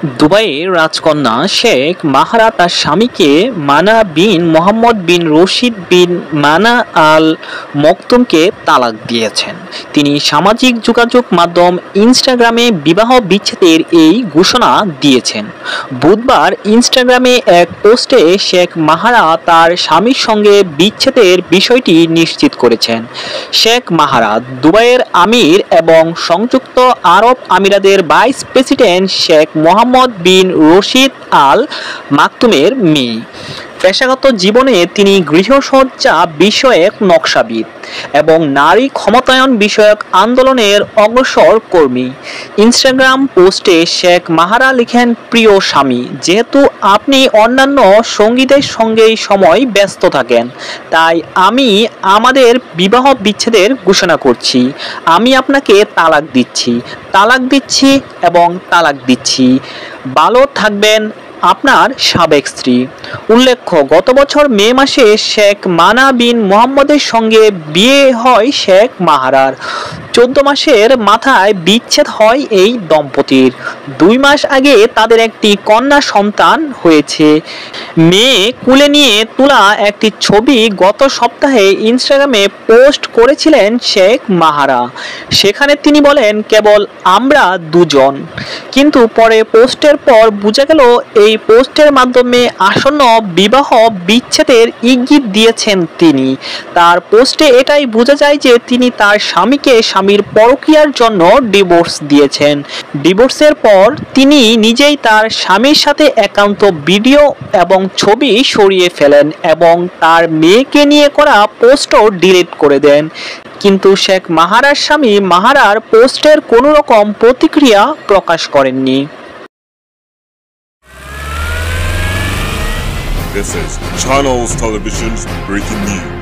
দুবাইয়ের রাজকন্যা শেখ মাহারা তার স্বামীকে মানা বিন মোহাম্মদ বিন রশিদ বিন মানা আল মকতুমকে তালাক দিয়েছেন। তিনি সামাজিক যোগাযোগ মাধ্যম ইনস্টাগ্রামে বিবাহ বিচ্ছেদের এই ঘোষণা দিয়েছেন। বুধবার ইনস্টাগ্রামে এক পোস্টে শেখ মাহারা তার স্বামীর সঙ্গে বিচ্ছেদের বিষয়টি নিশ্চিত করেছেন। শেখ মাহারা দুবাইয়ের আমির এবং সংযুক্ত আরব আমিরাতের ভাইস প্রেসিডেন্ট শেখ মোহাম্মদ বিন রশিদ আল মাকতুমের মেয়ে। পেশাগত জীবনে তিনি গৃহসজ্জা বিষয়ক নকশাবিদ এবং নারী ক্ষমতায়ন বিষয়ক আন্দোলনের অগ্রসর কর্মী। ইনস্টাগ্রাম পোস্টে শেখ মাহারা লিখেন, প্রিয় স্বামী, যেহেতু আপনি অন্যান্য সঙ্গীদের সঙ্গেই সময় ব্যস্ত থাকেন, তাই আমি আমাদের বিবাহ বিচ্ছেদের ঘোষণা করছি। আমি আপনাকে তালাক দিচ্ছি এবং তালাক দিচ্ছি। ভালো থাকবেন, আপনার সাবেক স্ত্রী। উল্লেখ্য, গত বছর মে মাসে শেখ মানা বিন মোহাম্মদের সঙ্গে বিয়ে হয় শেখ মাহারার। 14 মাসের মাথায় বিচ্ছেদ হয় এই দম্পতির। 2 মাস আগে তাদের একটি কন্যা সন্তান হয়েছে। মেয়ে কুলে নিয়ে তোলা একটি ছবি গত সপ্তাহে ইনস্টাগ্রামে পোস্ট করেছিলেন শেখ মাহারা। সেখানে তিনি বলেন, কেবল আমরা দুজন। কিন্তু পরে পোস্টের পর বোঝা গেল এই পোস্টের মাধ্যমে আসন্ন বিবাহ বিচ্ছেদের ইঙ্গিত দিয়েছেন তিনি। তার পোস্টে এটাই বোঝা যায় যে তিনি তার স্বামীকে স্বামীর পরকীয়ার জন্য ডিভোর্স দিয়েছেন। ডিভোর্সের পর তিনি নিজেই তার স্বামীর সাথে একান্ত ভিডিও এবং ছবি সরিয়ে ফেলেন এবং তার মেয়েকে নিয়ে করা পোস্টও ডিলিট করে দেন। কিন্তু শেখ মাহারার স্বামী মাহারার পোস্টের কোনো রকম প্রতিক্রিয়া প্রকাশ করেননি। This is Channels Television's breaking news.